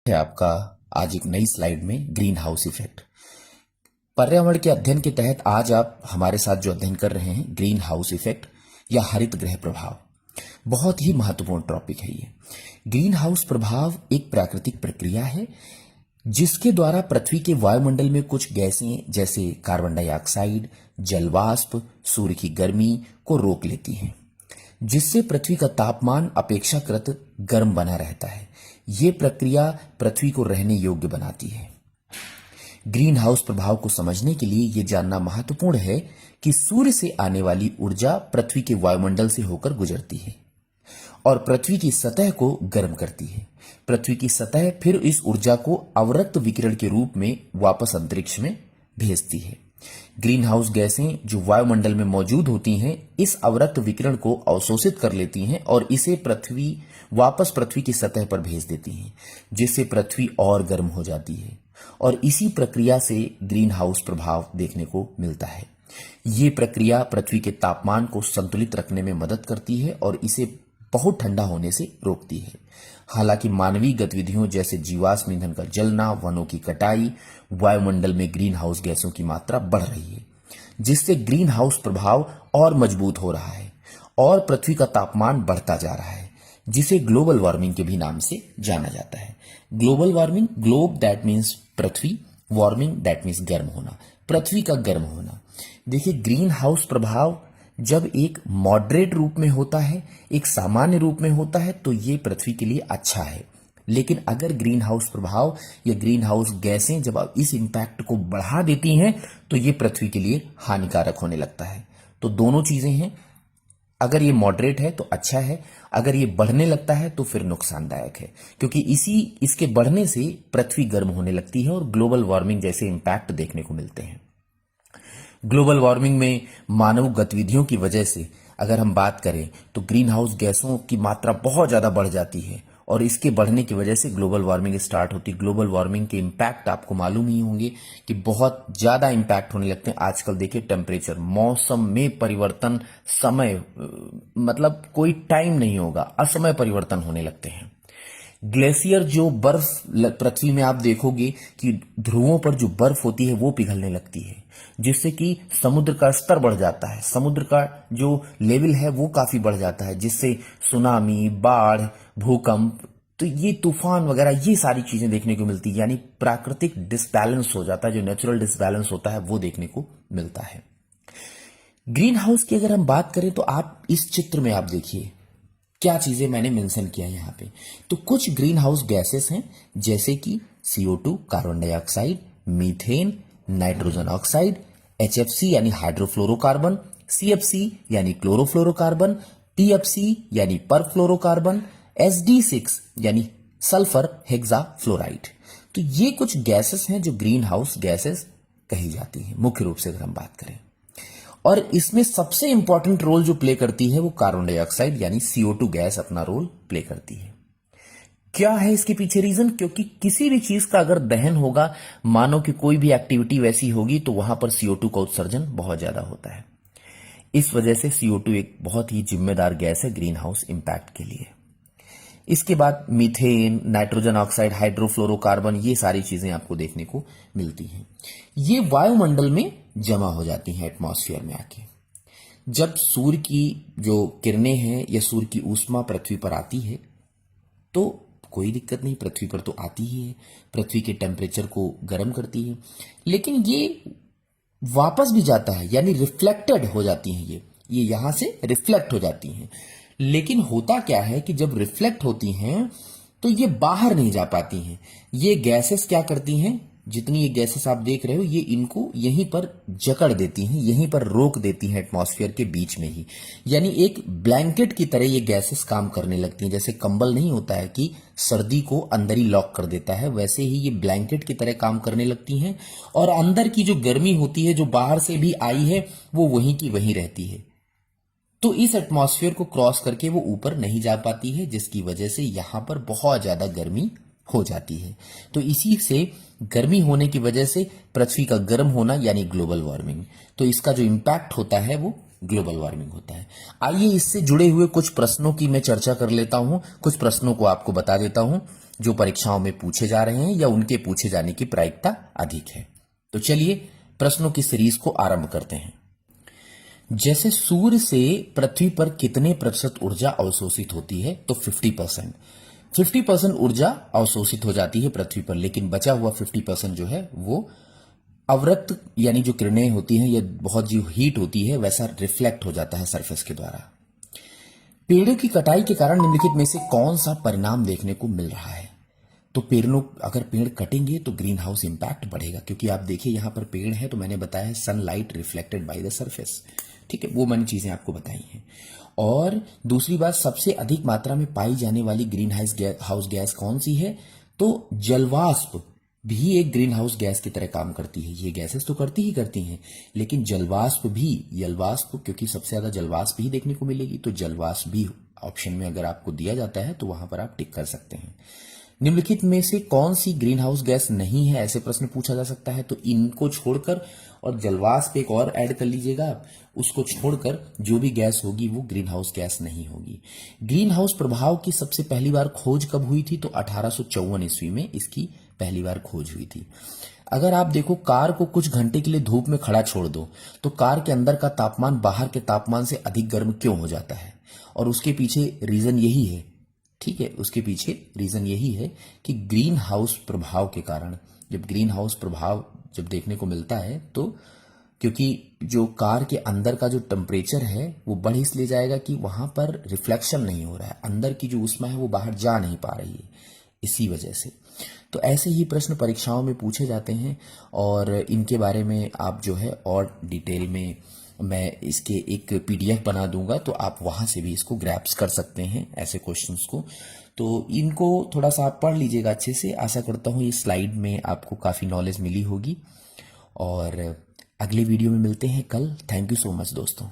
है आपका आज एक नई स्लाइड में ग्रीन हाउस इफेक्ट। पर्यावरण के अध्ययन के तहत आज आप हमारे साथ जो अध्ययन कर रहे हैं ग्रीन हाउस इफेक्ट या हरित गृह प्रभाव, बहुत ही महत्वपूर्ण टॉपिक है ये। ग्रीन हाउस प्रभाव एक प्राकृतिक प्रक्रिया है जिसके द्वारा पृथ्वी के वायुमंडल में कुछ गैसें जैसे कार्बन डाइऑक्साइड, जलवाष्प, सूर्य की गर्मी को रोक लेती हैं, जिससे पृथ्वी का तापमान अपेक्षाकृत गर्म बना रहता है। ये प्रक्रिया पृथ्वी को रहने योग्य बनाती है। ग्रीन हाउस प्रभाव को समझने के लिए यह जानना महत्वपूर्ण है कि सूर्य से आने वाली ऊर्जा पृथ्वी के वायुमंडल से होकर गुजरती है और पृथ्वी की सतह को गर्म करती है। पृथ्वी की सतह फिर इस ऊर्जा को अवरक्त विकिरण के रूप में वापस अंतरिक्ष में भेजती है। ग्रीन हाउस गैसें जो वायुमंडल में मौजूद होती हैं, इस अवरक्त विकिरण को अवशोषित कर लेती हैं और इसे वापस पृथ्वी की सतह पर भेज देती हैं, जिससे पृथ्वी और गर्म हो जाती है और इसी प्रक्रिया से ग्रीन हाउस प्रभाव देखने को मिलता है। ये प्रक्रिया पृथ्वी के तापमान को संतुलित रखने में मदद करती है और इसे बहुत ठंडा होने से रोकती है। हालांकि मानवीय गतिविधियों जैसे जीवाश्म ईंधन का जलना, वनों की कटाई, वायुमंडल में ग्रीन हाउस गैसों की मात्रा बढ़ रही है, जिससे ग्रीन हाउस प्रभाव और मजबूत हो रहा है और पृथ्वी का तापमान बढ़ता जा रहा है, जिसे ग्लोबल वार्मिंग के भी नाम से जाना जाता है। Global warming, globe that means Prithvi, warming that means गर्म होना, पृथ्वी का गर्म होना। देखिए, ग्रीन हाउस प्रभाव जब एक मॉडरेट रूप में होता है, एक सामान्य रूप में होता है, तो ये पृथ्वी के लिए अच्छा है। लेकिन अगर ग्रीन हाउस प्रभाव या ग्रीन हाउस गैसें जब इस इंपैक्ट को बढ़ा देती हैं तो ये पृथ्वी के लिए हानिकारक होने लगता है। तो दोनों चीजें हैं, अगर ये मॉडरेट है तो अच्छा है, अगर ये बढ़ने लगता है तो फिर नुकसानदायक है, क्योंकि इसके बढ़ने से पृथ्वी गर्म होने लगती है और ग्लोबल वार्मिंग जैसे इंपैक्ट देखने को मिलते हैं। ग्लोबल वार्मिंग में मानव गतिविधियों की वजह से अगर हम बात करें तो ग्रीन हाउस गैसों की मात्रा बहुत ज्यादा बढ़ जाती है और इसके बढ़ने की वजह से ग्लोबल वार्मिंग स्टार्ट होती है। ग्लोबल वार्मिंग के इंपैक्ट आपको मालूम ही होंगे कि बहुत ज्यादा इंपैक्ट होने लगते हैं। आजकल देखिए, टेम्परेचर, मौसम में परिवर्तन, समय मतलब कोई टाइम नहीं होगा, असमय परिवर्तन होने लगते हैं। ग्लेशियर, जो बर्फ पृथ्वी में आप देखोगे कि ध्रुवों पर जो बर्फ होती है वो पिघलने लगती है, जिससे कि समुद्र का स्तर बढ़ जाता है, समुद्र का जो लेवल है वो काफी बढ़ जाता है, जिससे सुनामी, बाढ़, भूकंप, तो ये तूफान वगैरह ये सारी चीजें देखने को मिलती है। यानी प्राकृतिक डिसबैलेंस हो जाता है, जो नेचुरल डिसबैलेंस होता है वो देखने को मिलता है। ग्रीन हाउस की अगर हम बात करें तो आप इस चित्र में आप देखिए क्या चीजें मैंने मेंशन किया यहां पे। तो कुछ ग्रीन हाउस गैसेस हैं जैसे कि CO2 carbon dioxide, methane nitrogen oxide, HFC यानी हाइड्रोफ्लोरोकार्बन, CFC यानी क्लोरोफ्लोरोकार्बन, PFC यानी परफ्लोरोकार्बन, SD6 यानी सल्फर हेक्साफ्लोराइड। तो ये कुछ गैसेस हैं जो ग्रीन हाउस गैसेस कही जाती हैं मुख्य रूप से अगर हम बात करें। और इसमें सबसे इंपॉर्टेंट रोल जो प्ले करती है वो कार्बन डाइऑक्साइड यानी CO2 गैस अपना रोल प्ले करती है। क्या है इसके पीछे रीजन? क्योंकि किसी भी चीज का अगर दहन होगा, मानो कि कोई भी एक्टिविटी वैसी होगी, तो वहां पर CO2 का उत्सर्जन बहुत ज्यादा होता है। इस वजह से CO2 एक बहुत ही जिम्मेदार गैस है ग्रीन हाउस इंपैक्ट के लिए। इसके बाद मीथेन, नाइट्रोजन ऑक्साइड, हाइड्रोफ्लोरोकार्बन, ये सारी चीजें आपको देखने को मिलती हैं। ये वायुमंडल में जमा हो जाती हैं एटमॉस्फेयर में आके। जब सूर्य की जो किरणें हैं या सूर्य की ऊष्मा पृथ्वी पर आती है तो कोई दिक्कत नहीं, पृथ्वी पर तो आती ही है, पृथ्वी के टेम्परेचर को गर्म करती है, लेकिन ये वापस भी जाता है, यानी रिफ्लेक्टेड हो जाती हैं, ये यहां से रिफ्लेक्ट हो जाती हैं। लेकिन होता क्या है कि जब रिफ्लेक्ट होती हैं तो ये बाहर नहीं जा पाती हैं। ये गैसेस क्या करती हैं, जितनी ये गैसेस आप देख रहे हो, ये इनको यहीं पर जकड़ देती हैं, यहीं पर रोक देती हैं एटमॉस्फेयर के बीच में ही। यानी एक ब्लैंकेट की तरह ये गैसेस काम करने लगती हैं। जैसे कंबल नहीं होता है कि सर्दी को अंदर ही लॉक कर देता है, वैसे ही ये ब्लैंकेट की तरह काम करने लगती हैं और अंदर की जो गर्मी होती है, जो बाहर से भी आई है, वो वहीं की वहीं रहती है। तो इस एटमॉस्फेयर को क्रॉस करके वो ऊपर नहीं जा पाती है, जिसकी वजह से यहां पर बहुत ज्यादा गर्मी हो जाती है। तो इसी से गर्मी होने की वजह से पृथ्वी का गर्म होना यानी ग्लोबल वार्मिंग, तो इसका जो इंपैक्ट होता है वो ग्लोबल वार्मिंग होता है। आइए इससे जुड़े हुए कुछ प्रश्नों की मैं चर्चा कर लेता हूं, कुछ प्रश्नों को आपको बता देता हूं जो परीक्षाओं में पूछे जा रहे हैं या उनके पूछे जाने की प्रायिकता अधिक है। तो चलिए प्रश्नों की सीरीज को आरंभ करते हैं। जैसे सूर्य से पृथ्वी पर कितने प्रतिशत ऊर्जा अवशोषित होती है? तो 50%। 50% ऊर्जा अवशोषित हो जाती है पृथ्वी पर, लेकिन बचा हुआ 50% जो है वो अवरक्त यानी जो किरणें होती हैं या बहुत जो हीट होती है वैसा रिफ्लेक्ट हो जाता है सरफेस के द्वारा। पेड़ों की कटाई के कारण निम्नलिखित में से कौन सा परिणाम देखने को मिल रहा है? तो पेड़ों अगर पेड़ कटेंगे तो ग्रीन हाउस इंपैक्ट बढ़ेगा, क्योंकि आप देखिए यहां पर पेड़ है तो मैंने बताया sunlight reflected by the surface, ठीक है, वो मैंने चीजें आपको बताई हैं। और दूसरी बात, सबसे अधिक मात्रा में पाई जाने वाली ग्रीन हाउस गैस कौन सी है? तो जलवाष्प भी एक ग्रीन हाउस गैस की तरह काम करती है। ये गैसेस तो करती ही करती हैं, लेकिन जलवाष्प क्योंकि सबसे ज्यादा जलवाष्प ही देखने को मिलेगी, तो जलवाष्प भी ऑप्शन में अगर आपको दिया जाता है तो वहां पर आप टिक कर सकते हैं। निम्नलिखित में से कौन सी ग्रीन हाउस गैस नहीं है, ऐसे प्रश्न पूछा जा सकता है। तो इनको छोड़कर और जलवाष्प एक और ऐड कर लीजिएगा, उसको छोड़कर जो भी गैस होगी वो ग्रीन हाउस गैस नहीं होगी। ग्रीन हाउस प्रभाव की सबसे पहली बार खोज कब हुई थी? तो 1854 ईस्वी में इसकी पहली बार खोज हुई थी। अगर आप देखो कार को कुछ घंटे के लिए धूप में खड़ा छोड़ दो तो कार के अंदर का तापमान बाहर के तापमान से अधिक गर्म क्यों हो जाता है? और उसके पीछे रीजन यही है, ठीक है, उसके पीछे रीजन यही है कि ग्रीन हाउस प्रभाव के कारण, जब ग्रीन हाउस प्रभाव जब देखने को मिलता है तो क्योंकि जो कार के अंदर का जो टेम्परेचर है वो बढ़ इसलिए जाएगा कि वहां पर रिफ्लेक्शन नहीं हो रहा है, अंदर की जो ऊष्मा है वो बाहर जा नहीं पा रही है, इसी वजह से। तो ऐसे ही प्रश्न परीक्षाओं में पूछे जाते हैं और इनके बारे में आप जो है और डिटेल में मैं इसके एक पीडीएफ बना दूंगा, तो आप वहां से भी इसको ग्रैप्स कर सकते हैं ऐसे क्वेश्चंस को। तो इनको थोड़ा सा आप पढ़ लीजिएगा अच्छे से। आशा करता हूँ इस स्लाइड में आपको काफ़ी नॉलेज मिली होगी और अगले वीडियो में मिलते हैं कल। थैंक यू सो मच दोस्तों।